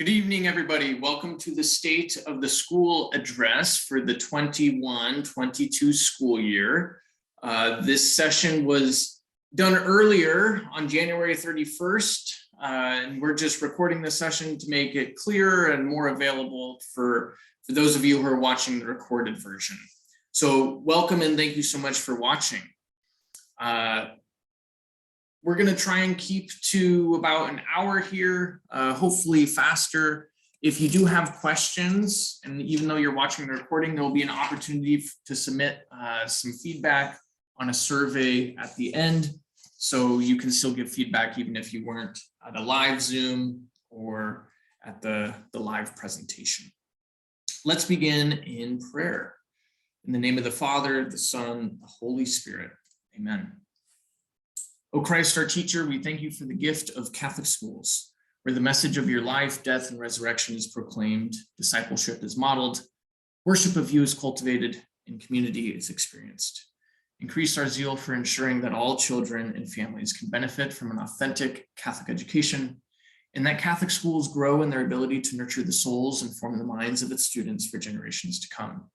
Good evening, everybody. Welcome to the State of the School Address for the 21-22 school year. This session was done earlier on January 31st, and we're just recording the session to make it clearer and more available for those of you who are watching the recorded version. So welcome and thank you so much for watching. We're going to try and keep to about an hour here, hopefully faster. If you do have questions, and even though you're watching the recording, there will be an opportunity to submit some feedback on a survey at the end. So you can still give feedback even if you weren't at a live Zoom or at the live presentation. Let's begin in prayer. In the name of the Father, the Son, the Holy Spirit. Amen. O Christ, our teacher, we thank you for the gift of Catholic schools, where the message of your life, death, and resurrection is proclaimed, discipleship is modeled, worship of you is cultivated, and community is experienced. Increase our zeal for ensuring that all children and families can benefit from an authentic Catholic education, and that Catholic schools grow in their ability to nurture the souls and form the minds of its students for generations to come.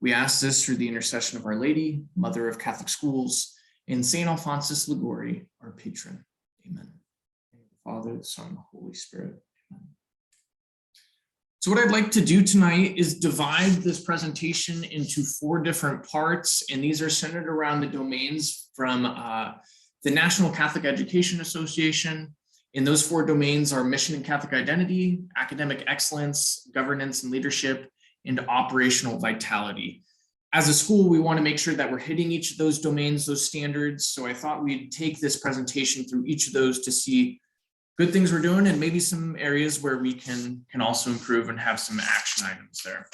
We ask this through the intercession of Our Lady, Mother of Catholic Schools, and St. Alphonsus Liguori, our patron. Amen. In the name of the Father, the Son, and the Holy Spirit. Amen. So what I'd like to do tonight is divide this presentation into 4 different parts, and these are centered around the domains from the National Catholic Education Association. And those 4 domains are mission and Catholic identity, academic excellence, governance and leadership, and operational vitality. As a school, we want to make sure that we're hitting each of those domains, those standards. So I thought we'd take this presentation through each of those to see good things we're doing and maybe some areas where we can also improve and have some action items there.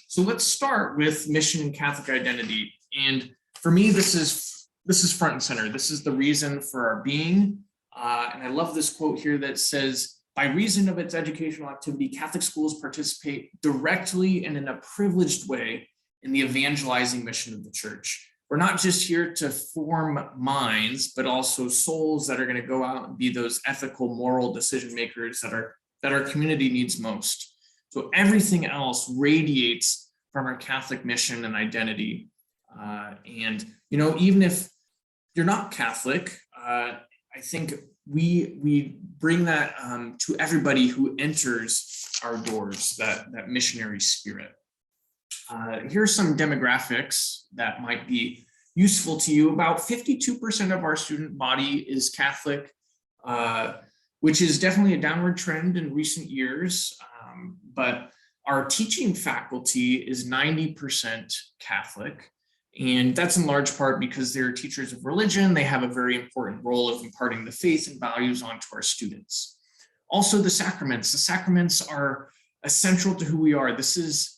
So let's start with mission and Catholic identity. And for me, this is front and center. This is the reason for our being. And I love this quote here that says, by reason of its educational activity, Catholic schools participate directly and in a privileged way in the evangelizing mission of the church. We're not just here to form minds, but also souls that are going to go out and be those ethical, moral decision makers that our community needs most. So everything else radiates from our Catholic mission and identity. And even if you're not Catholic, I think we bring that to everybody who enters our doors, that missionary spirit. Here are some demographics that might be useful to you. About 52% of our student body is Catholic, which is definitely a downward trend in recent years. But our teaching faculty is 90% Catholic. And that's in large part because they're teachers of religion. They have a very important role of imparting the faith and values onto our students. Also, the sacraments. The sacraments are essential to who we are. This is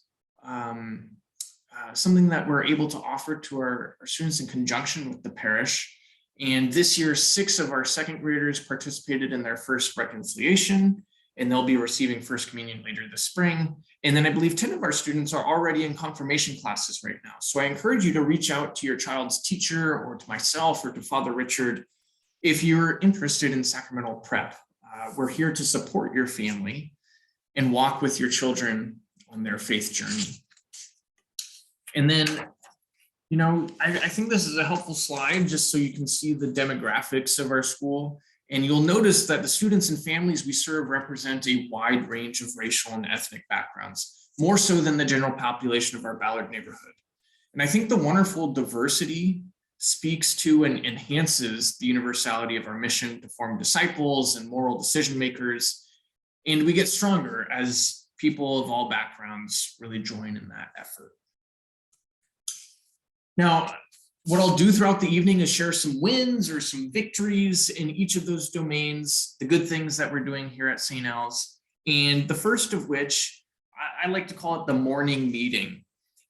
something that we're able to offer to our students in conjunction with the parish. And this year, 6 of our second graders participated in their first reconciliation, and they'll be receiving First Communion later this spring. And then I believe 10 of our students are already in confirmation classes right now. So I encourage you to reach out to your child's teacher or to myself or to Father Richard if you're interested in sacramental prep. We're here to support your family and walk with your children on their faith journey. And then, I think this is a helpful slide just so you can see the demographics of our school. And you'll notice that the students and families we serve represent a wide range of racial and ethnic backgrounds, more so than the general population of our Ballard neighborhood. And I think the wonderful diversity speaks to and enhances the universality of our mission to form disciples and moral decision makers. And we get stronger as people of all backgrounds really join in that effort. Now, what I'll do throughout the evening is share some wins or some victories in each of those domains, the good things that we're doing here at St. Al's. And the first of which, I like to call it the morning meeting.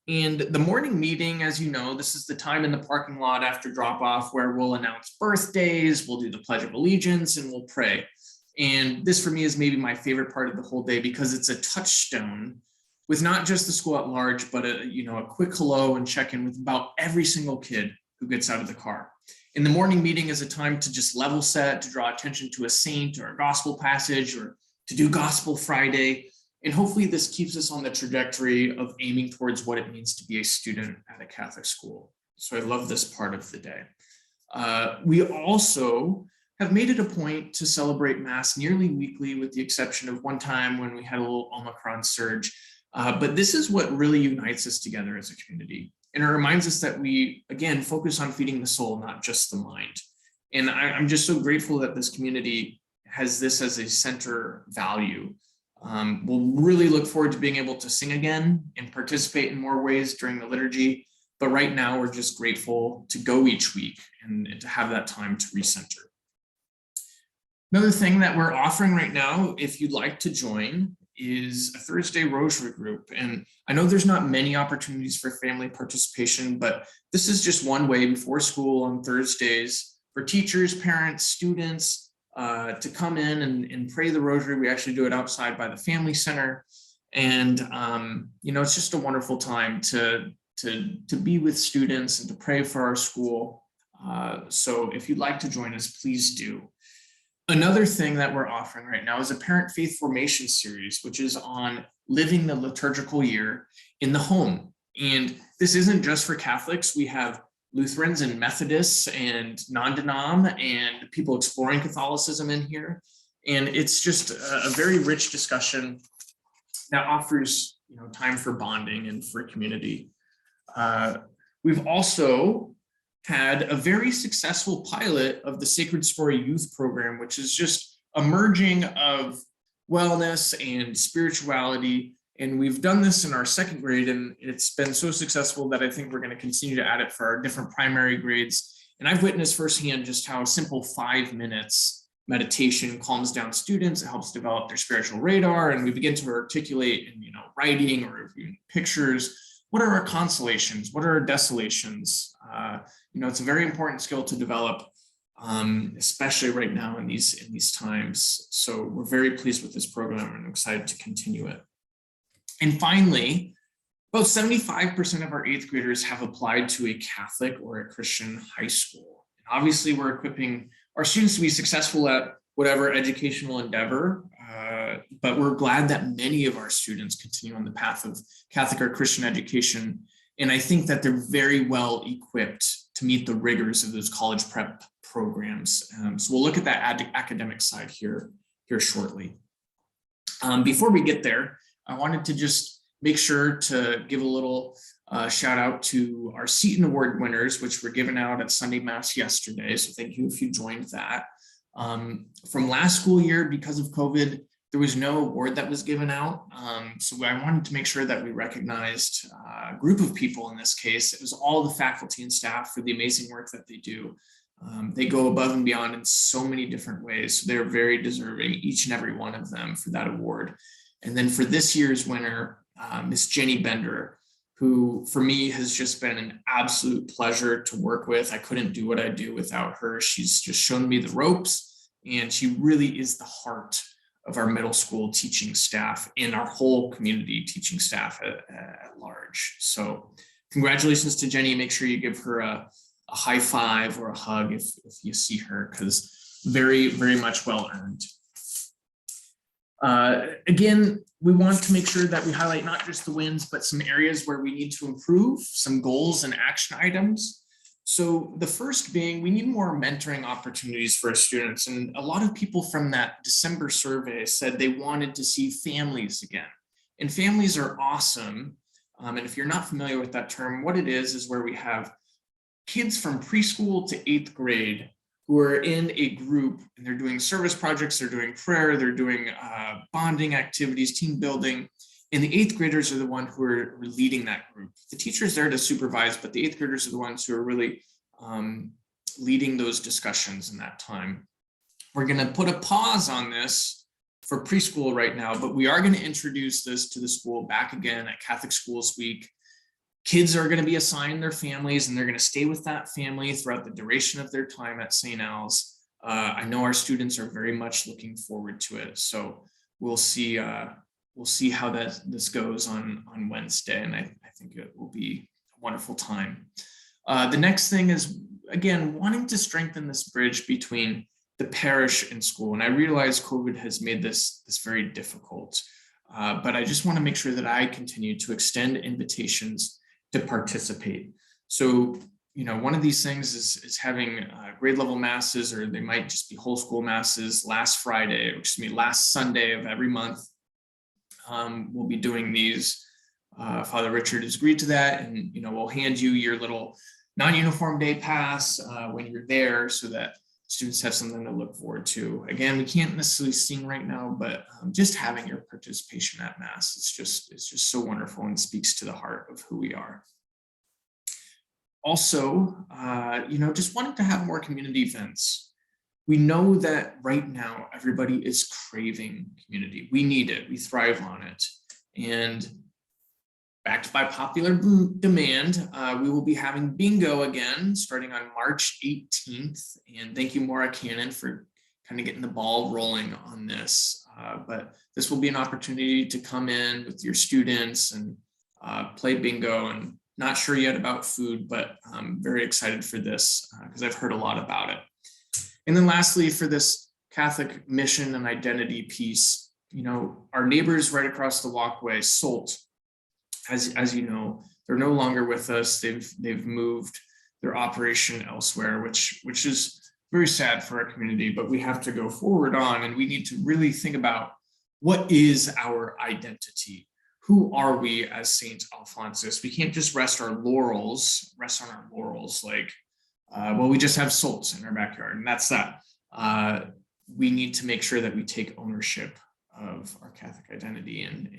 And the morning meeting, as you know, this is the time in the parking lot after drop off where we'll announce birthdays, we'll do the Pledge of Allegiance, and we'll pray. And this for me is maybe my favorite part of the whole day because it's a touchstone with not just the school at large, but a quick hello and check-in with about every single kid who gets out of the car. And the morning meeting is a time to just level set, to draw attention to a saint or a gospel passage, or to do Gospel Friday. And hopefully this keeps us on the trajectory of aiming towards what it means to be a student at a Catholic school. So I love this part of the day. We also have made it a point to celebrate Mass nearly weekly, with the exception of one time when we had a little Omicron surge. But this is what really unites us together as a community. And it reminds us that we, again, focus on feeding the soul, not just the mind. And I'm just so grateful that this community has this as a center value. We'll really look forward to being able to sing again and participate in more ways during the liturgy. But right now, we're just grateful to go each week and to have that time to recenter. Another thing that we're offering right now, if you'd like to join, is a Thursday Rosary group. And I know there's not many opportunities for family participation, but this is just one way before school on Thursdays for teachers, parents, students to come in and pray the Rosary. We actually do it outside by the Family Center. And, it's just a wonderful time to be with students and to pray for our school. So if you'd like to join us, please do. Another thing that we're offering right now is a parent faith formation series, which is on living the liturgical year in the home. And this isn't just for Catholics. We have Lutherans and Methodists and non-denom and people exploring Catholicism in here. And it's just a very rich discussion that offers, time for bonding and for community. We've also had a very successful pilot of the Sacred Story Youth Program, which is just a merging of wellness and spirituality. And we've done this in our second grade, and it's been so successful that I think we're going to continue to add it for our different primary grades. And I've witnessed firsthand just how a simple 5 minutes meditation calms down students. It helps develop their spiritual radar, and we begin to articulate in writing or pictures. What are our consolations? What are our desolations? It's a very important skill to develop, especially right now in these times. So we're very pleased with this program and excited to continue it. And finally, about 75% of our 8th graders have applied to a Catholic or a Christian high school. And obviously, we're equipping our students to be successful at whatever educational endeavor, but we're glad that many of our students continue on the path of Catholic or Christian education. And I think that they're very well equipped to meet the rigors of those college prep programs. So we'll look at that academic side here shortly. Before we get there, I wanted to just make sure to give a little shout out to our Seton Award winners, which were given out at Sunday Mass yesterday. So thank you if you joined that. From last school year, because of COVID, there was no award that was given out. So I wanted to make sure that we recognized a group of people in this case. It was all the faculty and staff for the amazing work that they do. They go above and beyond in so many different ways. So they're very deserving, each and every one of them, for that award. And then for this year's winner, Miss Jenny Bender, who for me has just been an absolute pleasure to work with. I couldn't do what I do without her. She's just shown me the ropes, and she really is the heart of our middle school teaching staff and our whole community teaching staff at large. So congratulations to Jenny. Make sure you give her a high five or a hug if you see her, because very, very much well earned. Again, we want to make sure that we highlight not just the wins, but some areas where we need to improve, some goals and action items. So the first being, we need more mentoring opportunities for our students. And a lot of people from that December survey said they wanted to see families again. And families are awesome. And if you're not familiar with that term, what it is where we have kids from preschool to 8th grade who are in a group, and they're doing service projects, they're doing prayer, they're doing bonding activities, team building. And the 8th graders are the ones who are leading that group. The teacher's there to supervise, but the 8th graders are the ones who are really leading those discussions in that time. We're going to put a pause on this for preschool right now, but we are going to introduce this to the school back again at Catholic Schools Week. Kids are going to be assigned their families, and they're going to stay with that family throughout the duration of their time at St. Al's. I know our students are very much looking forward to it. So we'll see how this goes on Wednesday, and I think it will be a wonderful time. The next thing is, again, wanting to strengthen this bridge between the parish in school. And I realize COVID has made this very difficult, but I just want to make sure that I continue to extend invitations to participate. So, one of these things is having grade level masses, or they might just be whole school masses last Sunday of every month. We'll be doing these. Father Richard has agreed to that, and we'll hand you your little non-uniform day pass when you're there, so that students have something to look forward to. Again, we can't necessarily sing right now, but just having your participation at Mass, it's just so wonderful and speaks to the heart of who we are. Also, just wanting to have more community events. We know that right now everybody is craving community. We need it. We thrive on it. And backed by popular demand, we will be having bingo again starting on March 18th. And thank you, Maura Cannon, for kind of getting the ball rolling on this. But this will be an opportunity to come in with your students and play bingo. And not sure yet about food, but I'm very excited for this because I've heard a lot about it. And then lastly, for this Catholic mission and identity piece, our neighbors right across the walkway, SOLT, as you know, they're no longer with us. They've moved their operation elsewhere, which is very sad for our community, but we have to go forward on, and we need to really think about what is our identity. Who are we as Saint Alphonsus? We can't just rest on our laurels like, well, we just have SOLT in our backyard, and that's that. We need to make sure that we take ownership of our Catholic identity and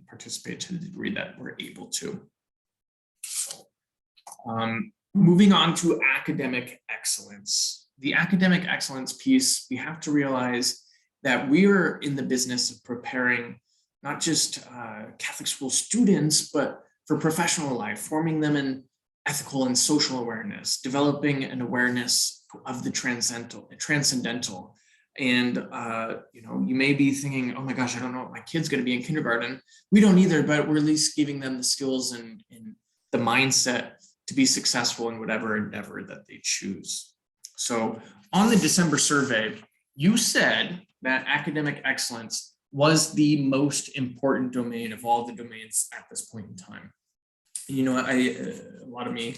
participate to the degree that we're able to. Moving on to academic excellence. The academic excellence piece, we have to realize that we are in the business of preparing not just Catholic school students, but for professional life, forming them in ethical and social awareness, developing an awareness of the transcendental. And you may be thinking, oh my gosh, I don't know what my kid's going to be in kindergarten. We don't either, but we're at least giving them the skills and the mindset to be successful in whatever endeavor that they choose. So on the December survey, you said that academic excellence was the most important domain of all the domains at this point in time. A lot of me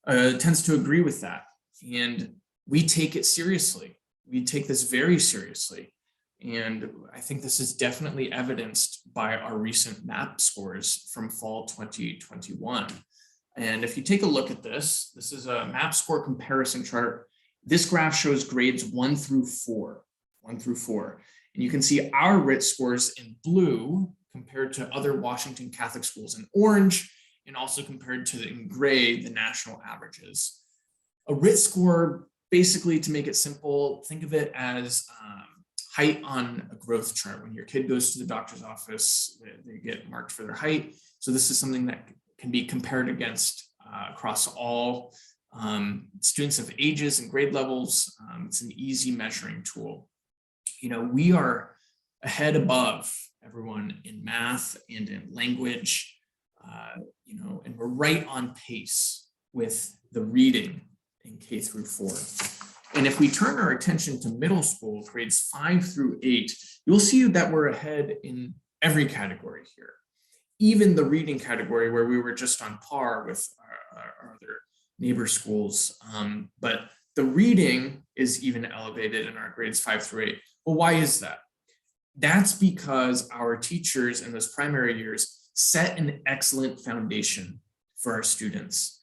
tends to agree with that. And we take it seriously. We take this very seriously. And I think this is definitely evidenced by our recent MAP scores from fall 2021. And if you take a look at this is a MAP score comparison chart. This graph shows grades 1 through 4. And you can see our RIT scores in blue compared to other Washington Catholic schools in orange, and also compared to in gray, the national averages. A RIT score, basically, to make it simple, think of it as height on a growth chart. When your kid goes to the doctor's office, they get marked for their height. So this is something that can be compared against across all students of ages and grade levels. It's an easy measuring tool. We are ahead above everyone in math and in language, and we're right on pace with the reading in K through 4. And if we turn our attention to middle school, grades 5 through 8, you'll see that we're ahead in every category here, even the reading category where we were just on par with our other neighbor schools. But the reading is even elevated in our grades 5 through 8. Well, why is that? That's because our teachers in those primary years set an excellent foundation for our students.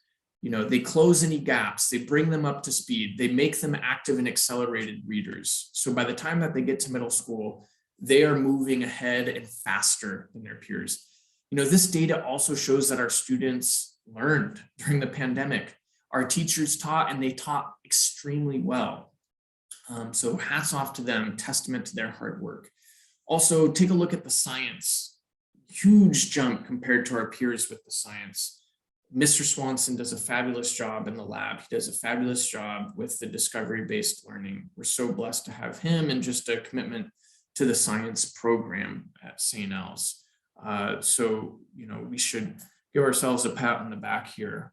They close any gaps, they bring them up to speed, they make them active and accelerated readers. So by the time that they get to middle school, they are moving ahead and faster than their peers. This data also shows that our students learned during the pandemic. Our teachers taught, and they taught extremely well. So hats off to them, testament to their hard work. Also, take a look at the science. Huge jump compared to our peers with the science. Mr. Swanson does a fabulous job in the lab. He does a fabulous job with the discovery-based learning. We're so blessed to have him, and just a commitment to the science program at St. L's. So, we should give ourselves a pat on the back here,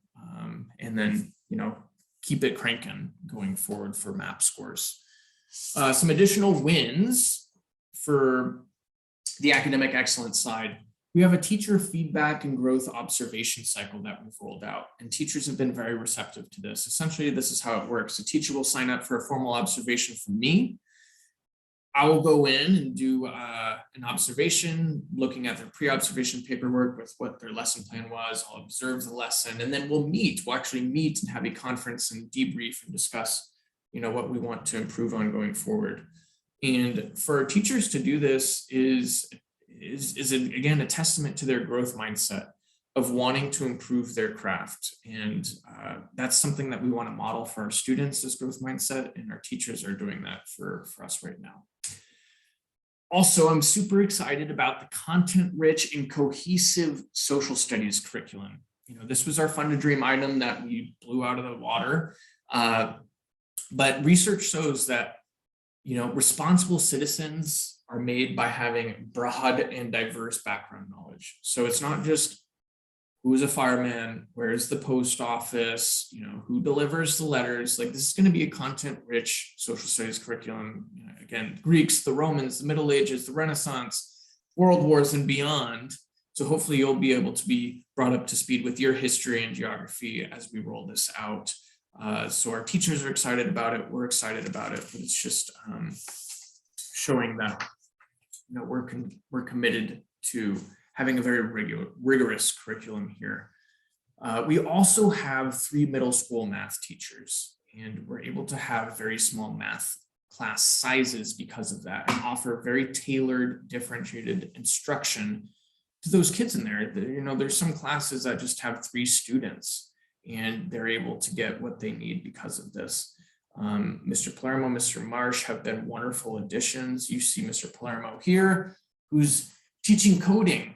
and then, keep it cranking going forward for MAP scores. Some additional wins for the academic excellence side. We have a teacher feedback and growth observation cycle that we've rolled out, and teachers have been very receptive to this. Essentially, this is how it works. A teacher will sign up for a formal observation from me. I will go in and do an observation, looking at their pre-observation paperwork with what their lesson plan was. I'll observe the lesson, and then we'll actually meet and have a conference and debrief and discuss, what we want to improve on going forward. And for our teachers to do this is again a testament to their growth mindset of wanting to improve their craft. And that's something that we want to model for our students, this growth mindset, and our teachers are doing that for us right now. Also, I'm super excited about the content-rich and cohesive social studies curriculum. This was our Fund a Dream item that we blew out of the water. But research shows that, responsible citizens are made by having broad and diverse background knowledge. So it's not just who's a fireman, where's the post office, who delivers the letters. Like, this is going to be a content-rich social studies curriculum. Again, Greeks, the Romans, the Middle Ages, the Renaissance, World Wars, and beyond. So hopefully you'll be able to be brought up to speed with your history and geography as we roll this out. So our teachers are excited about it. We're excited about it, but it's just showing that we're committed to having a very rigorous curriculum here. We also have 3 middle school math teachers, and we're able to have very small math class sizes because of that, and offer very tailored, differentiated instruction to those kids in there. There's some classes that just have 3 students, and they're able to get what they need because of this. Mr. Palermo, Mr. Marsh have been wonderful additions. You see Mr. Palermo here, who's teaching coding,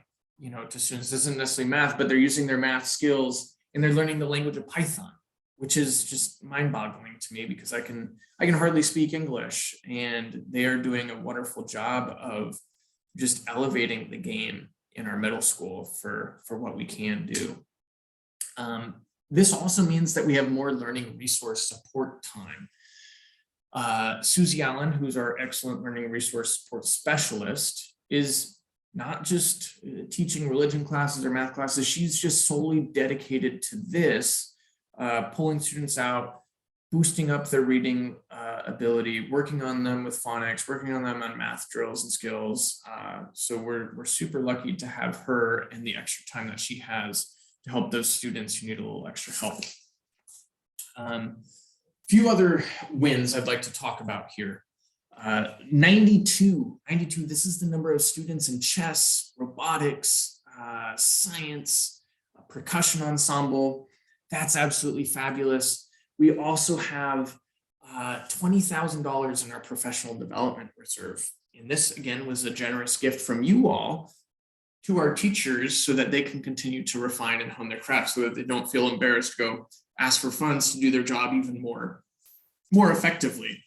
to students. This isn't necessarily math, but they're using their math skills and they're learning the language of Python, which is just mind-boggling to me because I can hardly speak English, and they are doing a wonderful job of just elevating the game in our middle school for what we can do. This also means that we have more learning resource support time. Susie Allen, who's our excellent learning resource support specialist, is not just teaching religion classes or math classes. She's just solely dedicated to this, pulling students out, boosting up their reading ability, working on them with phonics, working on them on math drills and skills. So we're super lucky to have her and the extra time that she has to help those students who need a little extra help. Few other wins I'd like to talk about here. 92, this is the number of students in chess, robotics, science, percussion ensemble. That's absolutely fabulous. We also have $20,000 in our professional development reserve. And this, again, was a generous gift from you all to our teachers so that they can continue to refine and hone their craft, so that they don't feel embarrassed to go ask for funds to do their job even more effectively.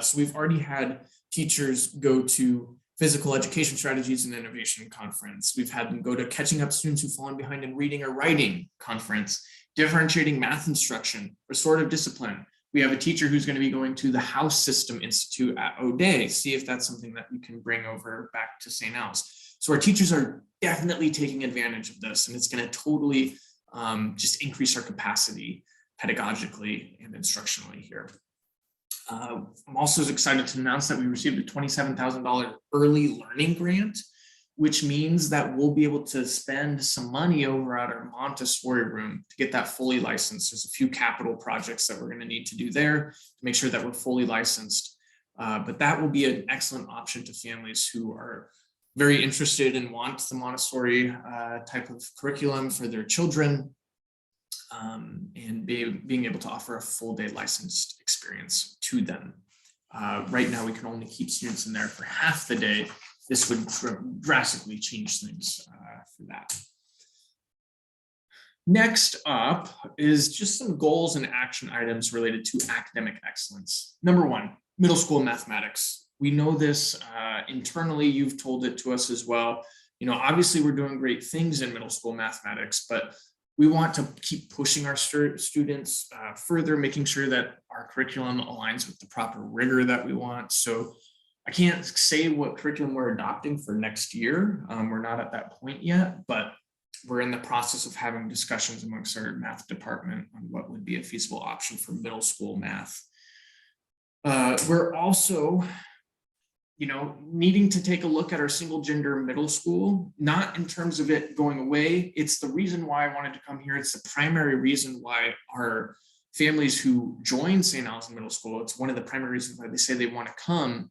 So we've already had teachers go to Physical Education Strategies and Innovation Conference. We've had them go to Catching Up Students Who've Fallen Behind in Reading or Writing Conference, Differentiating Math Instruction, Restorative Discipline. We have a teacher who's going to be going to the House System Institute at O'Day, see if that's something that we can bring over back to St. Al's. So our teachers are definitely taking advantage of this, and it's going to totally just increase our capacity pedagogically and instructionally here. I'm also excited to announce that we received a $27,000 early learning grant, which means that we'll be able to spend some money over at our Montessori room to get that fully licensed. There's a few capital projects that we're going to need to do there to make sure that we're fully licensed. But that will be an excellent option to families who are very interested and want the Montessori type of curriculum for their children, and being able to offer a full day licensed experience to them. Right now, we can only keep students in there for half the day. This would drastically change things for that. Next up is just some goals and action items related to academic excellence. Number 1, middle school mathematics. We know this internally, you've told it to us as well. Obviously we're doing great things in middle school mathematics, but We want to keep pushing our students further, making sure that our curriculum aligns with the proper rigor that we want. So I can't say what curriculum we're adopting for next year. We're not at that point yet, but we're in the process of having discussions amongst our math department on what would be a feasible option for middle school math. We're also, needing to take a look at our single gender middle school, not in terms of it going away. It's the reason why I wanted to come here. It's the primary reason why our families who join St. Allison Middle School, it's one of the primary reasons why they say they want to come.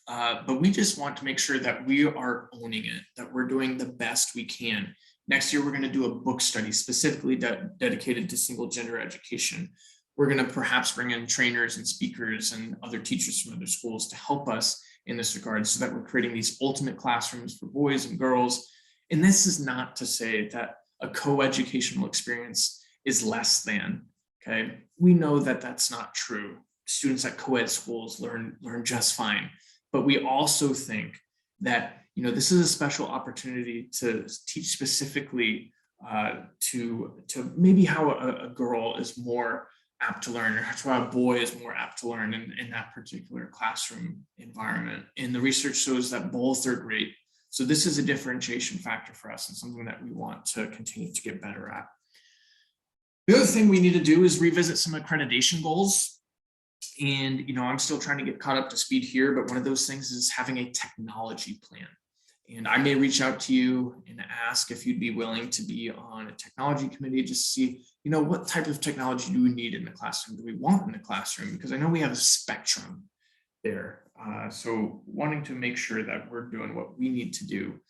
But we just want to make sure that we are owning it, that we're doing the best we can. Next year, we're going to do a book study specifically dedicated to single gender education. We're going to perhaps bring in trainers and speakers and other teachers from other schools to help us in this regard, so that we're creating these ultimate classrooms for boys and girls. And this is not to say that a co-educational experience is less than, okay? We know that that's not true. Students at co-ed schools learn just fine. But we also think that, this is a special opportunity to teach specifically to maybe how a girl is more apt to learn, or how a boy is more apt to learn in that particular classroom environment. And the research shows that both are great. So this is a differentiation factor for us and something that we want to continue to get better at. The other thing we need to do is revisit some accreditation goals. And, I'm still trying to get caught up to speed here, but one of those things is having a technology plan. And I may reach out to you and ask if you'd be willing to be on a technology committee, just to see, what type of technology do we need in the classroom? Do we want in the classroom? Because I know we have a spectrum there. So wanting to make sure that we're doing what we need to do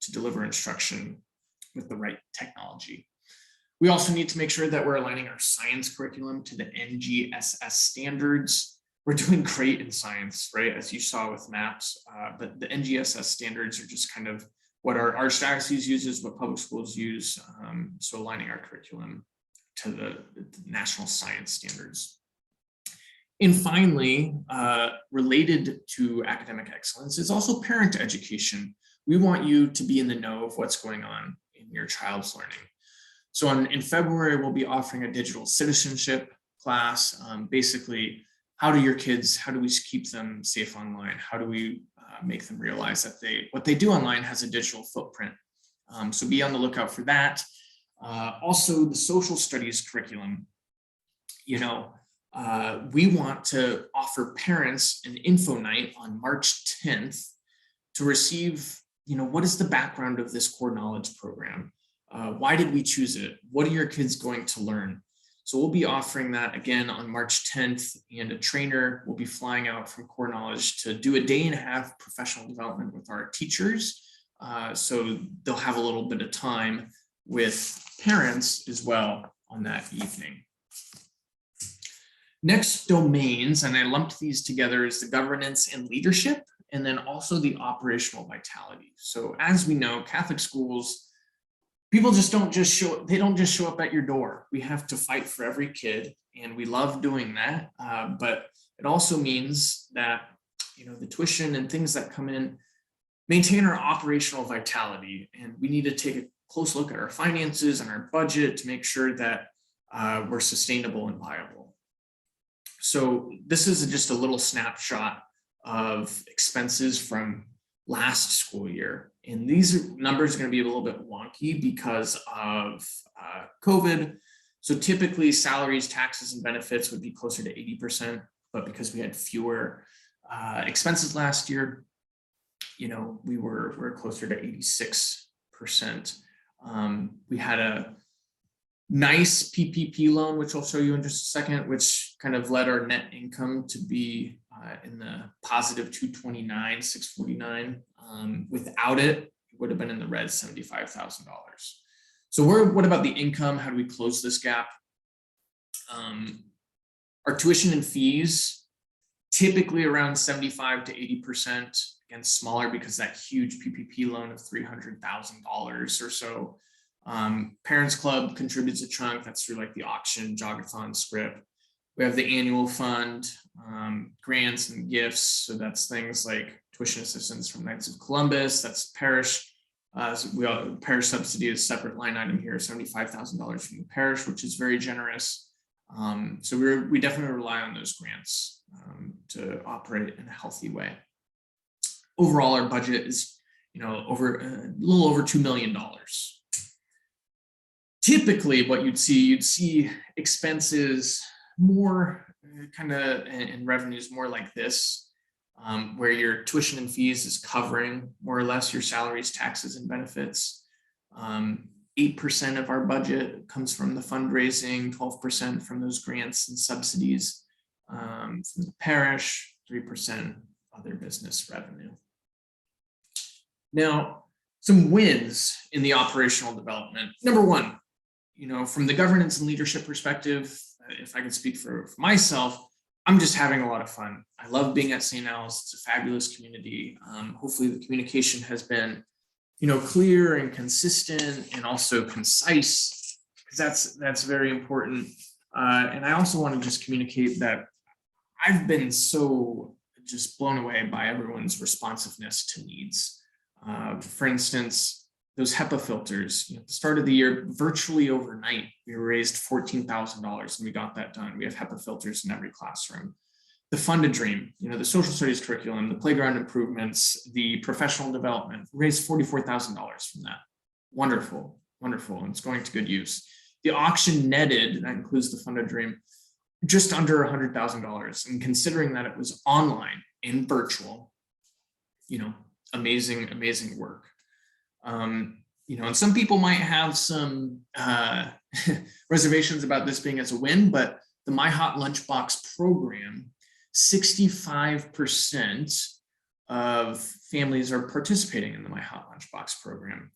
to deliver instruction with the right technology. We also need to make sure that we're aligning our science curriculum to the NGSS standards. We're doing great in science, right? As you saw with maps, but the NGSS standards are just kind of what our archdiocese uses, what public schools use. So aligning our curriculum to the national science standards. And finally, related to academic excellence is also parent education. We want you to be in the know of what's going on in your child's learning. So in February, we'll be offering a digital citizenship class. Basically, how do we keep them safe online? How do we make them realize that what they do online has a digital footprint? So be on the lookout for that. Also, the social studies curriculum. We want to offer parents an info night on March 10th to receive, what is the background of this core knowledge program? Why did we choose it? What are your kids going to learn? So we'll be offering that again on March 10th, and a trainer will be flying out from Core Knowledge to do a day-and-a-half professional development with our teachers. So they'll have a little bit of time with parents as well on that evening. Next domains, and I lumped these together, is the governance and leadership, and then also the operational vitality. So as we know, Catholic schools, people don't just show up at your door. We have to fight for every kid, and we love doing that. But it also means that, the tuition and things that come in maintain our operational vitality. And we need to take a close look at our finances and our budget to make sure that we're sustainable and viable. So this is just a little snapshot of expenses from last school year. And these numbers are going to be a little bit wonky because of COVID. So typically salaries, taxes, and benefits would be closer to 80%, but because we had fewer expenses last year, we're closer to 86%. We had a nice PPP loan, which I'll show you in just a second, which kind of led our net income to be in the positive 229, 649. Without it, it would have been in the red, $75,000. So what about the income? How do we close this gap? Our tuition and fees, typically around 75 to 80%, again, smaller because that huge PPP loan of $300,000 or so. Parents Club contributes a chunk. That's through like the auction, jogathon, script. We have the annual fund, grants and gifts. So that's things like tuition assistance from Knights of Columbus, that's parish So parish subsidy is a separate line item here, $75,000 from the parish, which is very generous. So we definitely rely on those grants to operate in a healthy way. Overall, our budget is, over a little over $2 million. Typically, what you'd see expenses more and revenues more like this, where your tuition and fees is covering more or less your salaries, taxes, and benefits. 8% of our budget comes from the fundraising, 12% from those grants and subsidies from the parish, 3% other business revenue. Now, some wins in the operational development. Number one, from the governance and leadership perspective, if I can speak for myself, I'm just having a lot of fun. I love being at St. Al's. It's a fabulous community. Hopefully the communication has been, clear and consistent and also concise, because that's very important. And I also want to just communicate that I've been so just blown away by everyone's responsiveness to needs. For instance, those HEPA filters, at the start of the year, virtually overnight, we raised $14,000 and we got that done. We have HEPA filters in every classroom. The Fund a Dream, the social studies curriculum, the playground improvements, the professional development, raised $44,000 from that. Wonderful, wonderful, and it's going to good use. The auction netted, that includes the Fund a Dream, just under $100,000. And considering that it was online and virtual, amazing, amazing work. And some people might have some reservations about this being as a win, but the My Hot Lunchbox program, 65% of families are participating in the My Hot Lunchbox program.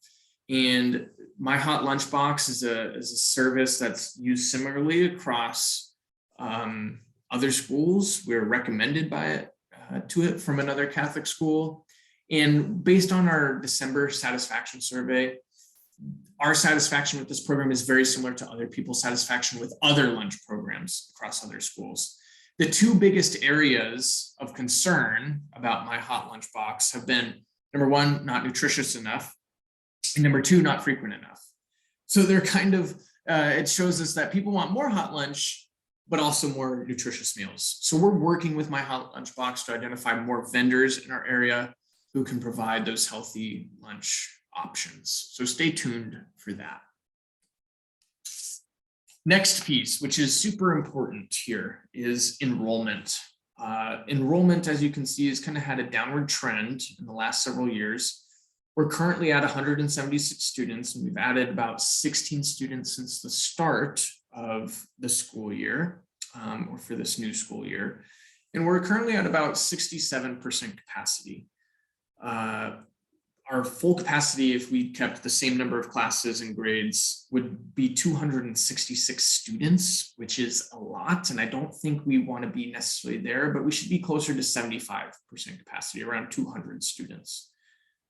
And My Hot Lunchbox is a service that's used similarly across other schools. We're recommended to it from another Catholic school. And based on our December satisfaction survey, our satisfaction with this program is very similar to other people's satisfaction with other lunch programs across other schools. The two biggest areas of concern about My Hot Lunchbox have been, number one, not nutritious enough, and number two, not frequent enough. So they're it shows us that people want more hot lunch, but also more nutritious meals. So we're working with My Hot Lunchbox to identify more vendors in our area who can provide those healthy lunch options. So stay tuned for that. Next piece, which is super important here, is enrollment. Enrollment, as you can see, has kind of had a downward trend in the last several years. We're currently at 176 students, and we've added about 16 students since the start of the school year, or for this new school year. And we're currently at about 67% capacity. Our full capacity, if we kept the same number of classes and grades, would be 266 students, which is a lot. And I don't think we want to be necessarily there, but we should be closer to 75% capacity, around 200 students.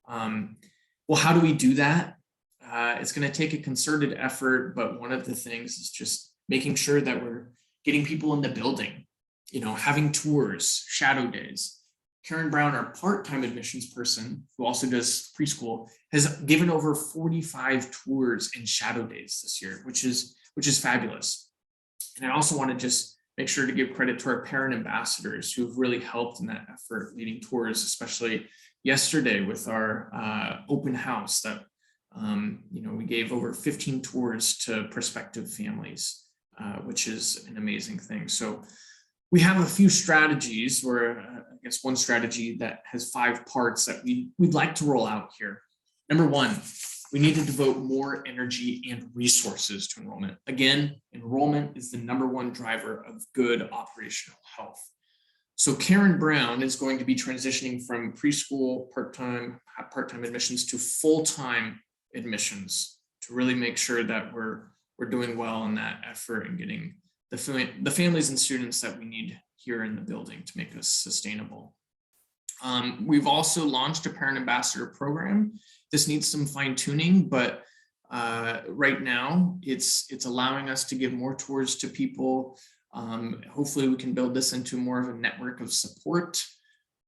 Well, how do we do that? It's going to take a concerted effort, but one of the things is just making sure that we're getting people in the building, having tours, shadow days. Karen Brown, our part-time admissions person, who also does preschool, has given over 45 tours and shadow days this year, which is fabulous. And I also want to just make sure to give credit to our parent ambassadors who've really helped in that effort, leading tours, especially yesterday with our open house that we gave over 15 tours to prospective families, which is an amazing thing. So we have a few strategies, where I guess one strategy that has 5 parts that we'd like to roll out here. Number one, we need to devote more energy and resources to enrollment. Again, enrollment is the number one driver of good operational health. So Karen Brown is going to be transitioning from preschool part-time admissions to full-time admissions to really make sure that we're doing well in that effort and getting the families and students that we need here in the building to make us sustainable. We've also launched a parent ambassador program. This needs some fine tuning, but right now it's allowing us to give more tours to people. Hopefully we can build this into more of a network of support.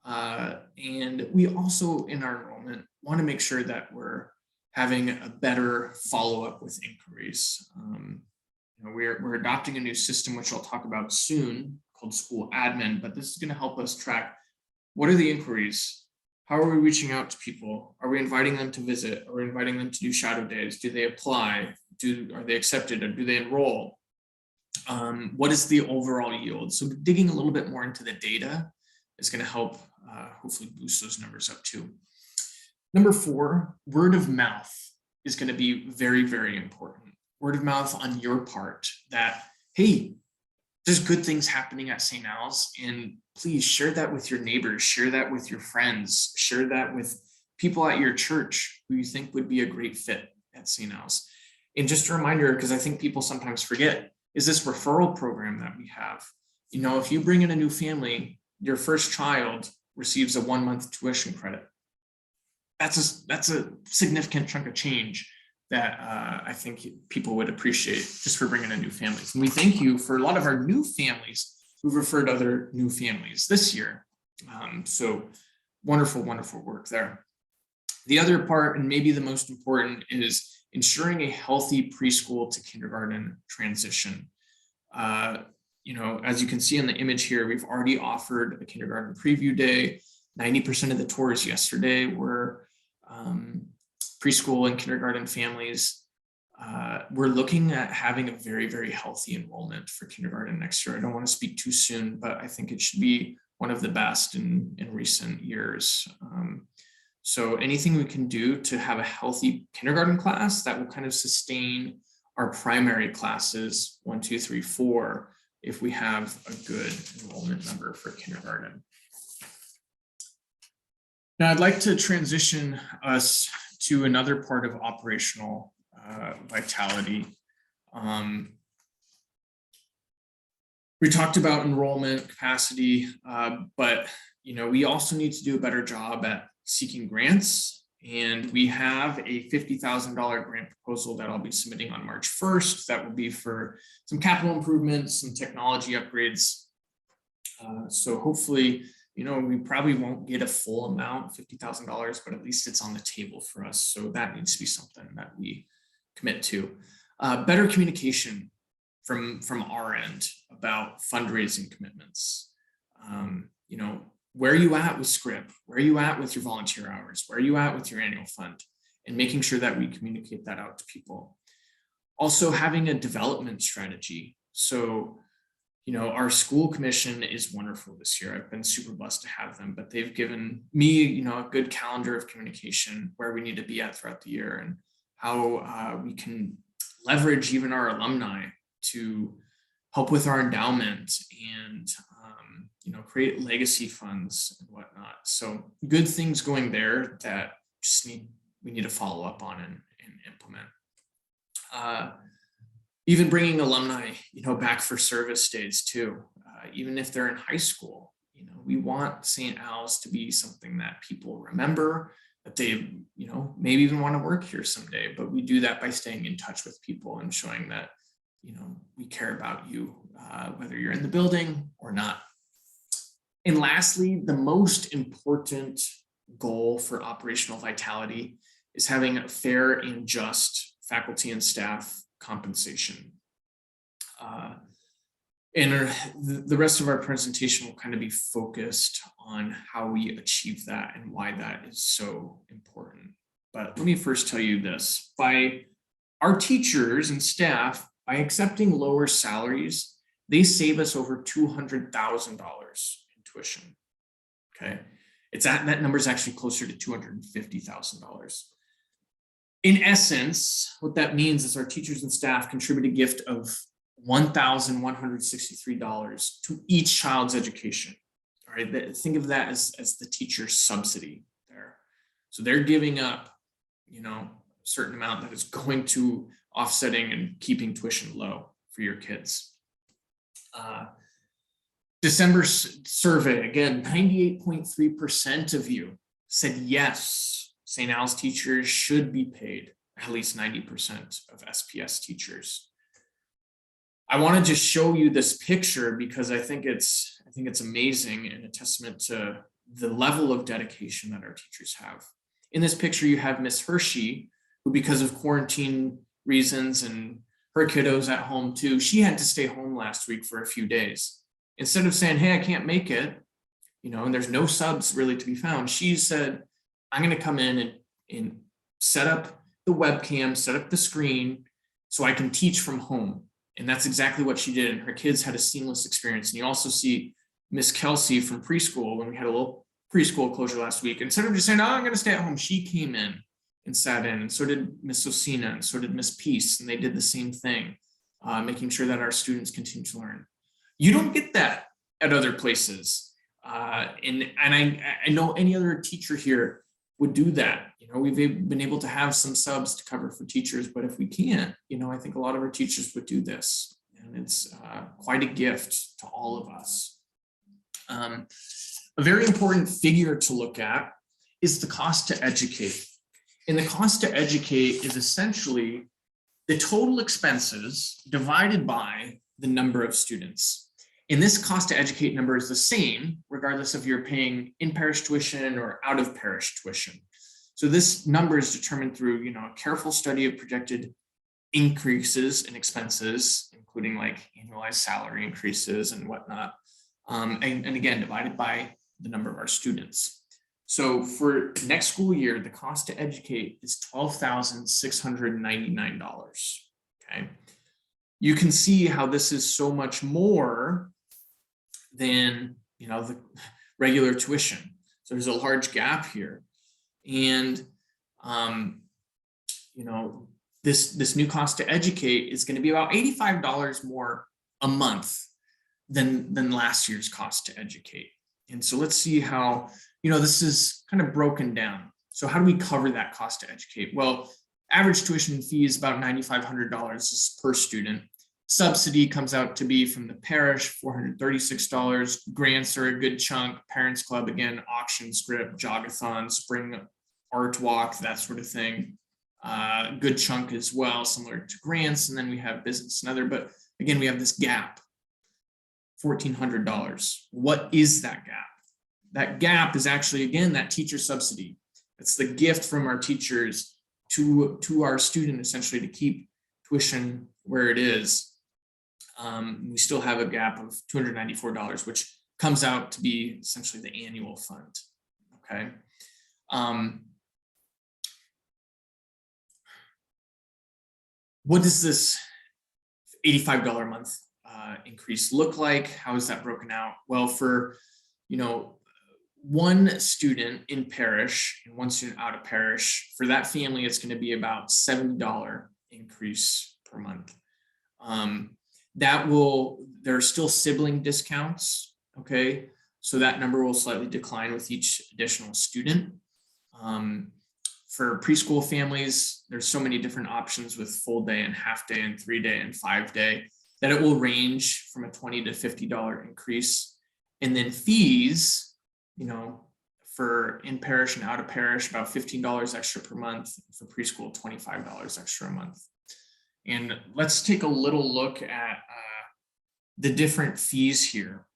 And we also, in our enrollment, want to make sure that we're having a better follow-up with inquiries. We're adopting a new system, which I'll talk about soon, called SchoolAdmin, but this is going to help us track what are the inquiries? How are we reaching out to people? Are we inviting them to visit? Are we inviting them to do shadow days? Do they apply? Are they accepted, or do they enroll? What is the overall yield? So digging a little bit more into the data is going to help hopefully boost those numbers up too. Number 4, word of mouth is going to be very, very important. Word of mouth on your part that, hey, there's good things happening at St. Al's, and please share that with your neighbors, share that with your friends, share that with people at your church who you think would be a great fit at St. Al's. And just a reminder, because I think people sometimes forget, is this referral program that we have. If you bring in a new family, your first child receives a 1-month tuition credit. That's a significant chunk of change that I think people would appreciate just for bringing in new families. And we thank you for a lot of our new families who've referred other new families this year. So wonderful, wonderful work there. The other part, and maybe the most important, is ensuring a healthy preschool to kindergarten transition. As you can see in the image here, we've already offered a kindergarten preview day. 90% of the tours yesterday were preschool and kindergarten families. We're looking at having a very, very healthy enrollment for kindergarten next year. I don't want to speak too soon, but I think it should be one of the best in recent years. So anything we can do to have a healthy kindergarten class that will kind of sustain our primary classes 1, 2, 3, 4, if we have a good enrollment number for kindergarten. Now I'd like to transition us to another part of operational vitality. We talked about enrollment capacity, but we also need to do a better job at seeking grants. And we have a $50,000 grant proposal that I'll be submitting on March 1st. That will be for some capital improvements, some technology upgrades. So hopefully, we probably won't get a full amount, $50,000, but at least it's on the table for us. So that needs to be something that we commit to. Better communication from our end about fundraising commitments. Where are you at with script? Where are you at with your volunteer hours? Where are you at with your annual fund? And making sure that we communicate that out to people. Also having a development strategy. So, our school commission is wonderful this year. I've been super blessed to have them, but they've given me, a good calendar of communication where we need to be at throughout the year and how we can leverage even our alumni to help with our endowment and create legacy funds and whatnot. So good things going there that we need to follow up on and implement. Even bringing alumni, back for service days too. Even if they're in high school, we want St. Al's to be something that people remember, that they, maybe even want to work here someday. But we do that by staying in touch with people and showing that, we care about you, whether you're in the building or not. And lastly, the most important goal for operational vitality is having a fair and just faculty and staff compensation. And the rest of our presentation will kind of be focused on how we achieve that and why that is so important. But let me first tell you this. By our teachers and staff, by accepting lower salaries, they save us over $200,000 in tuition. Okay, that number is actually closer to $250,000. In essence, what that means is our teachers and staff contribute a gift of $1,163 to each child's education. All right, think of that as the teacher subsidy there. So they're giving up, a certain amount that is going to offsetting and keeping tuition low for your kids. December survey, again, 98.3% of you said yes, St. Al's teachers should be paid at least 90% of SPS teachers. I want to just show you this picture because I think it's amazing and a testament to the level of dedication that our teachers have. In this picture, you have Miss Hershey, who, because of quarantine reasons and her kiddos at home too, she had to stay home last week for a few days. Instead of saying, hey, I can't make it, and there's no subs really to be found, she said, I'm going to come in and set up the webcam, set up the screen so I can teach from home. And that's exactly what she did. And her kids had a seamless experience. And you also see Miss Kelsey from preschool, when we had a little preschool closure last week, instead of just saying, oh, I'm going to stay at home, she came in and sat in, and so did Miss Osina, and so did Miss Peace, and they did the same thing, making sure that our students continue to learn. You don't get that at other places. And I know any other teacher here would do that. We've been able to have some subs to cover for teachers, but if we can't, I think a lot of our teachers would do this, and it's quite a gift to all of us. A very important figure to look at is the cost to educate. And the cost to educate is essentially the total expenses divided by the number of students. And this cost to educate number is the same, regardless if you're paying in-parish tuition or out-of-parish tuition. So this number is determined through, a careful study of projected increases in expenses, including like annualized salary increases and whatnot. And again, divided by the number of our students. So for next school year, the cost to educate is $12,699. Okay. You can see how this is so much more than, the regular tuition. So there's a large gap here. And, this new cost to educate is going to be about $85 more a month than last year's cost to educate. And so let's see how, this is kind of broken down. So how do we cover that cost to educate? Well, average tuition fee is about $9,500 per student. Subsidy comes out to be from the parish, $436. Grants are a good chunk. Parents Club, again, auction script, jogathon, spring art walk, that sort of thing. Good chunk as well, similar to grants. And then we have business and other, but again, we have this gap, $1,400. What is that gap? That gap is actually, again, that teacher subsidy. It's the gift from our teachers to our student, essentially, to keep tuition where it is. We still have a gap of $294, which comes out to be essentially the annual fund. Okay. What does this $85 a month increase look like? How is that broken out? Well, for one student in parish and one student out of parish, for that family, it's going to be about $70 increase per month. There are still sibling discounts, okay? So that number will slightly decline with each additional student. For preschool families, there's so many different options with full day and half day and 3-day and 5-day that it will range from a $20 to $50 increase. And then fees, for in-parish and out of parish, about $15 extra per month. For preschool, $25 extra a month. And let's take a little look at the different fees here.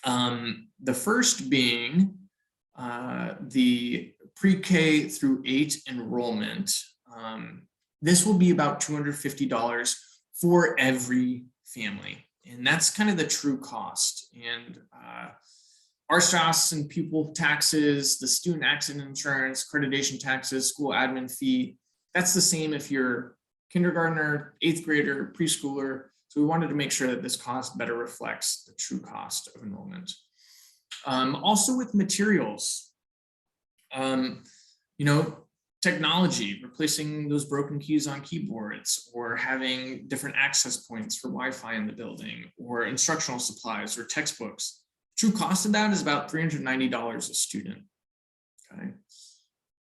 The first being the pre-K through 8 enrollment. This will be about $250 for every family. And that's kind of the true cost. And ARSTOS and pupil taxes, the student accident insurance, accreditation taxes, school admin fee, that's the same if you're kindergartner, 8th grader, preschooler. So we wanted to make sure that this cost better reflects the true cost of enrollment. Also with materials, technology, replacing those broken keys on keyboards, or having different access points for Wi-Fi in the building, or instructional supplies or textbooks. True cost of that is about $390 a student. Okay,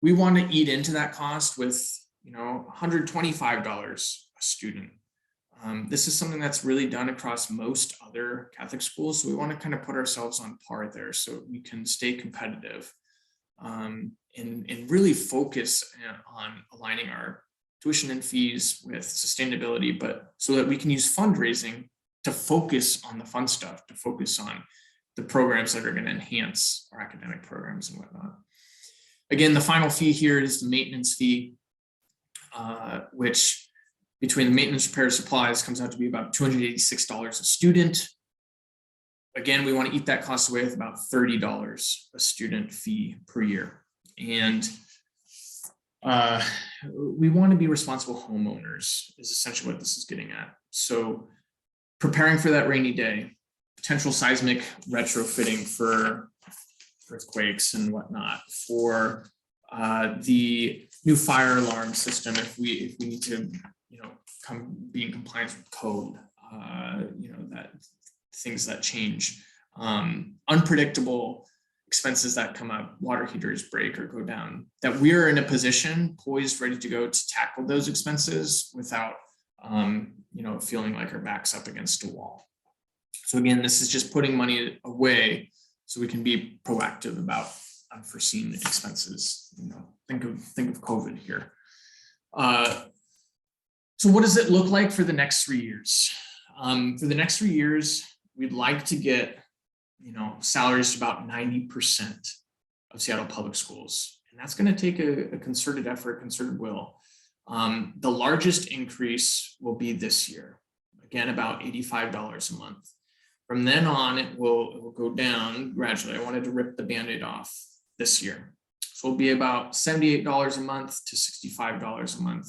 we want to eat into that cost with $125 a student. This is something that's really done across most other Catholic schools, so we want to kind of put ourselves on par there so we can stay competitive and really focus on aligning our tuition and fees with sustainability, but so that we can use fundraising to focus on the fun stuff, to focus on the programs that are going to enhance our academic programs and whatnot. Again, the final fee here is the maintenance fee. which between the maintenance, repair, supplies comes out to be about $286 a student. Again, we want to eat that cost away with about $30 a student fee per year. And we want to be responsible homeowners is essentially what this is getting at. So preparing for that rainy day, potential seismic retrofitting for earthquakes and whatnot, for the new fire alarm system if we need to, be in compliance with code, that things that change, unpredictable expenses that come up, water heaters break or go down, that we're in a position poised, ready to go to tackle those expenses without, feeling like our back's up against a wall. So again, this is just putting money away so we can be proactive about unforeseen expenses. Think of COVID here. So what does it look like for the next 3 years? For the next 3 years, we'd like to get, salaries to about 90% of Seattle Public Schools. And that's going to take a concerted effort, concerted will. The largest increase will be this year, again, about $85 a month. From then on, it will go down gradually. I wanted to rip the Band-Aid off this year. So it'll be about $78 a month to $65 a month,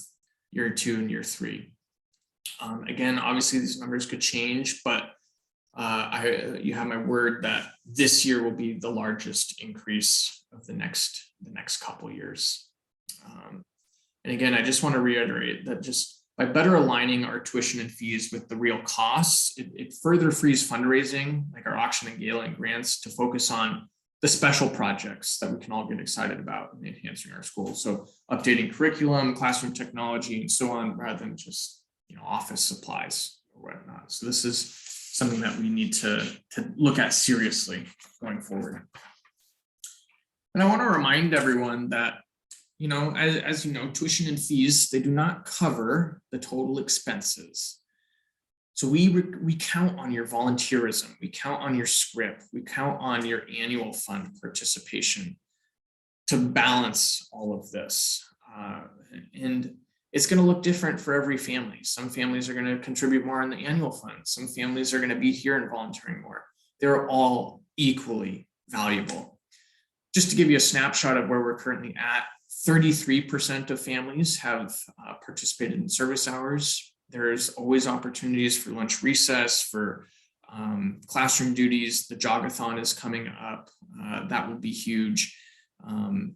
year 2 and year 3. Again, obviously these numbers could change, but you have my word that this year will be the largest increase of the next couple years. And again, I just want to reiterate that just by better aligning our tuition and fees with the real costs, it further frees fundraising, like our auction and gala and grants, to focus on the special projects that we can all get excited about in enhancing our schools. So updating curriculum, classroom technology, and so on, rather than just office supplies or whatnot. So this is something that we need to look at seriously going forward. And I want to remind everyone that, as you know, tuition and fees, they do not cover the total expenses. So we count on your volunteerism, we count on your script, we count on your annual fund participation to balance all of this. And it's going to look different for every family. Some families are going to contribute more on the annual fund. Some families are going to be here and volunteering more. They're all equally valuable. Just to give you a snapshot of where we're currently at, 33% of families have participated in service hours. There's always opportunities for lunch recess, for classroom duties. The jogathon is coming up. That will be huge.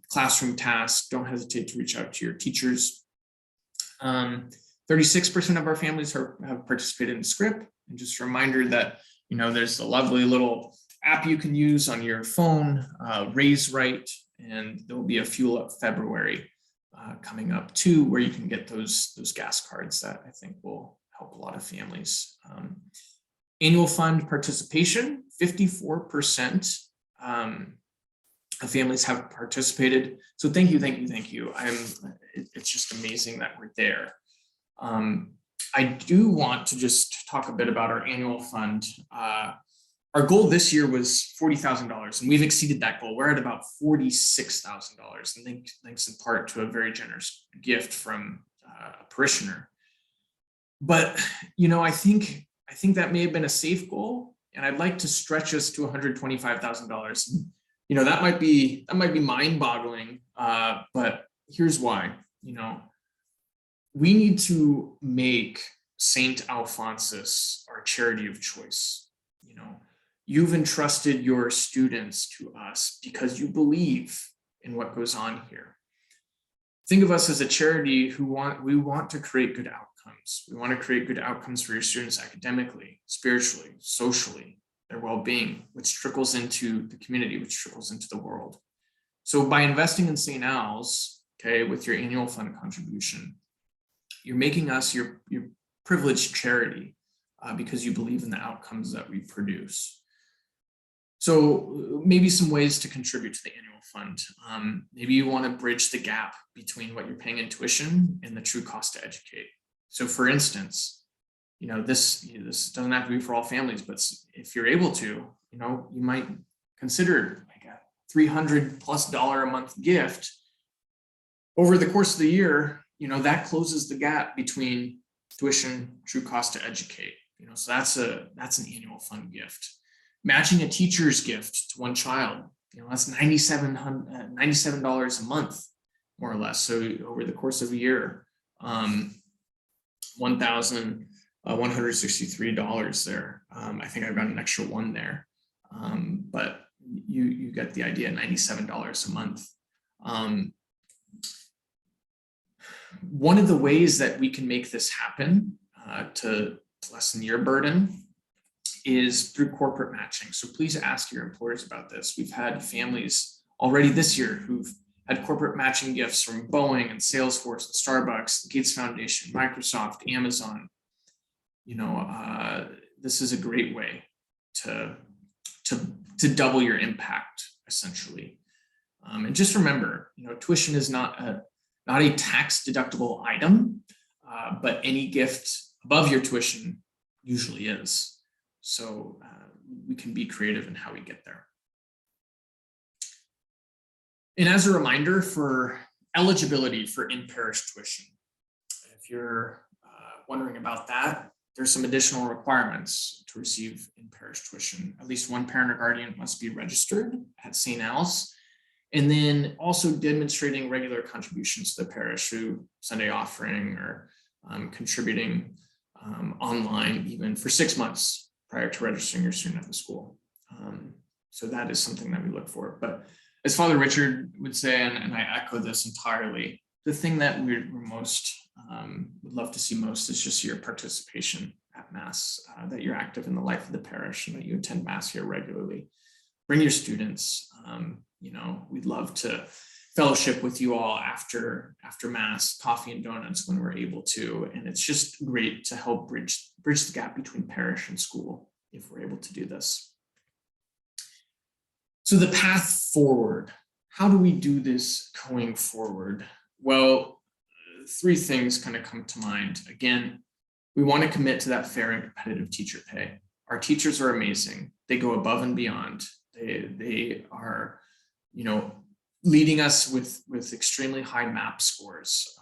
Classroom tasks, don't hesitate to reach out to your teachers. 36% of our families have participated in script. And just a reminder that, there's a lovely little app you can use on your phone, Raise Right, and there will be a Fuel Up February coming up too, where you can get those gas cards that I think will help a lot of families. Annual fund participation, 54% of families have participated. So thank you. It's just amazing that we're there. I do want to just talk a bit about our annual fund. Our goal this year was $40,000, and we've exceeded that goal. We're at about $46,000, and thanks in part to a very generous gift from a parishioner. But I think that may have been a safe goal, and I'd like to stretch us to $125,000. That might be mind-boggling, but here's why. We need to make St. Alphonsus our charity of choice. You've entrusted your students to us because you believe in what goes on here. Think of us as a charity we want to create good outcomes. We want to create good outcomes for your students academically, spiritually, socially, their well-being, which trickles into the community, which trickles into the world. So by investing in St. Al's, with your annual fund contribution, you're making us your privileged charity because you believe in the outcomes that we produce. So maybe some ways to contribute to the annual fund. Maybe you want to bridge the gap between what you're paying in tuition and the true cost to educate. So for instance, this doesn't have to be for all families, but if you're able to, you might consider like a $300+ a month gift over the course of the year. that closes the gap between tuition, true cost to educate. So that's an annual fund gift. Matching a teacher's gift to one child, that's $97 a month, more or less. So over the course of a year, $1,163 there. I think I've got an extra one there, but you get the idea. $97 a month. One of the ways that we can make this happen to lessen your burden is through corporate matching. So please ask your employers about this. We've had families already this year who've had corporate matching gifts from Boeing and Salesforce and Starbucks, the Gates Foundation, Microsoft, Amazon. This is a great way to double your impact, essentially. And just remember, tuition is not a tax deductible item, but any gift above your tuition usually is. So we can be creative in how we get there. And as a reminder for eligibility for in-parish tuition, if you're wondering about that, there's some additional requirements to receive in-parish tuition. At least one parent or guardian must be registered at St. Al's, and then also demonstrating regular contributions to the parish through Sunday offering or contributing online even for 6 months prior to registering your student at the school. So that is something that we look for. But as Father Richard would say, and I echo this entirely, the thing that we're most would love to see most is just your participation at Mass, that you're active in the life of the parish and that you attend Mass here regularly. Bring your students. We'd love to fellowship with you all after Mass, coffee and donuts when we're able to. And it's just great to help bridge the gap between parish and school if we're able to do this. So the path forward, how do we do this going forward? Well, 3 things kind of come to mind. Again, we want to commit to that fair and competitive teacher pay. Our teachers are amazing. They go above and beyond. They are, leading us with extremely high MAP scores.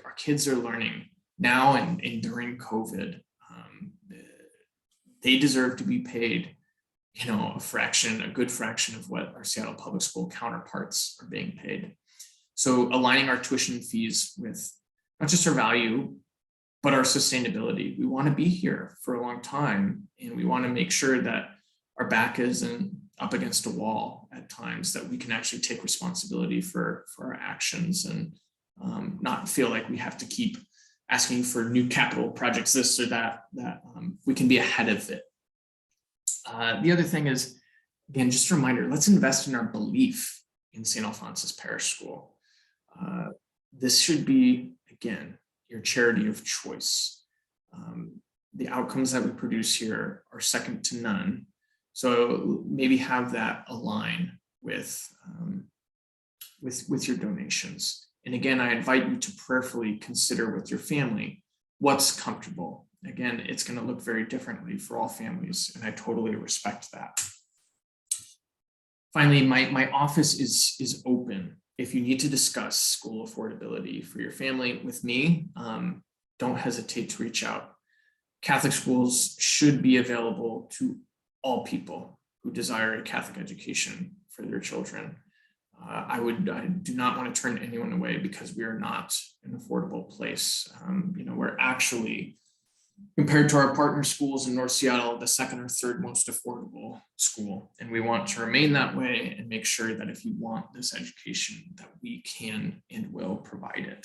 Our kids are learning now and during COVID. They deserve to be paid, a good fraction of what our Seattle Public School counterparts are being paid. So aligning our tuition fees with not just our value, but our sustainability. We want to be here for a long time, and we want to make sure that our back isn't up against a wall at times, that we can actually take responsibility for our actions and not feel like we have to keep asking for new capital projects, this or that we can be ahead of it. The other thing is, again, just a reminder, let's invest in our belief in St. Alphonsus Parish School. This should be, again, your charity of choice. The outcomes that we produce here are second to none. So maybe have that align with your donations. And again, I invite you to prayerfully consider with your family what's comfortable. Again, it's going to look very differently for all families, and I totally respect that. Finally, my office is open. If you need to discuss school affordability for your family with me, don't hesitate to reach out. Catholic schools should be available to all people who desire a Catholic education for their children. I do not want to turn anyone away because we are not an affordable place. We're actually, compared to our partner schools in North Seattle, the second or third most affordable school. And we want to remain that way and make sure that if you want this education, that we can and will provide it.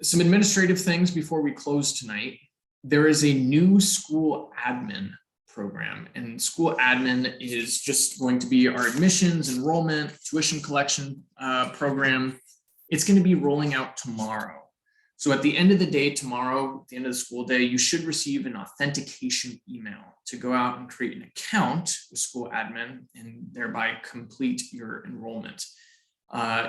Some administrative things before we close tonight. There is a new SchoolAdmin program, and SchoolAdmin is just going to be our admissions, enrollment, tuition collection program. It's going to be rolling out tomorrow. So at the end of the day tomorrow, at the end of the school day, you should receive an authentication email to go out and create an account with SchoolAdmin and thereby complete your enrollment.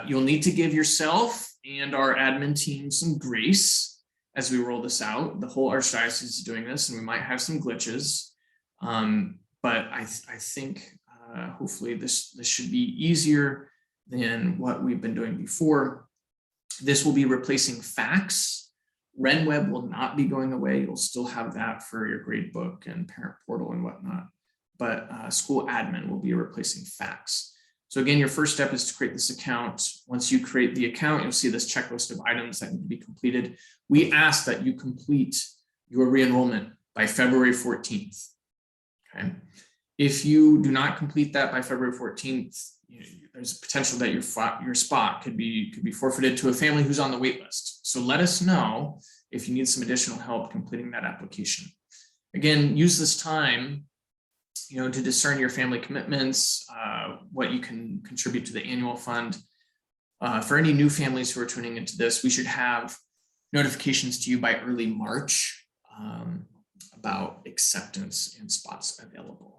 You'll need to give yourself and our admin team some grace as we roll this out. The whole Archdiocese is doing this, and we might have some glitches. But I think hopefully this should be easier than what we've been doing before. This will be replacing fax. RenWeb will not be going away. You'll still have that for your gradebook and parent portal and whatnot, but SchoolAdmin will be replacing fax. So again, your first step is to create this account. Once you create the account, you'll see this checklist of items that need to be completed. We ask that you complete your re-enrollment by February 14th. Okay. If you do not complete that by February 14th, there's a potential that your spot could be forfeited to a family who's on the wait list. So let us know if you need some additional help completing that application. Again, use this time to discern your family commitments, what you can contribute to the annual fund. For any new families who are tuning into this, we should have notifications to you by early March about acceptance and spots available.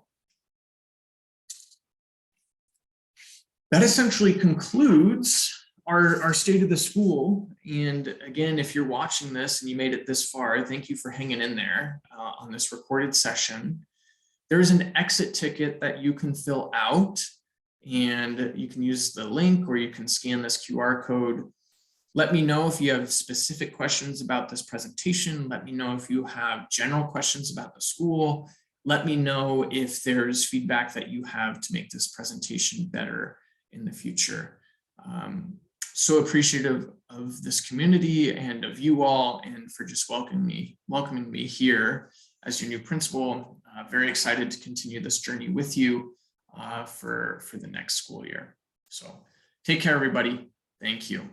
That essentially concludes our state of the school. And again, if you're watching this and you made it this far, thank you for hanging in there on this recorded session. There's an exit ticket that you can fill out, and you can use the link or you can scan this QR code. Let me know if you have specific questions about this presentation. Let me know if you have general questions about the school. Let me know if there's feedback that you have to make this presentation better in the future. So appreciative of this community and of you all, and for just welcoming me here as your new principal. Very excited to continue this journey with you for the next school year. So take care, everybody. Thank you.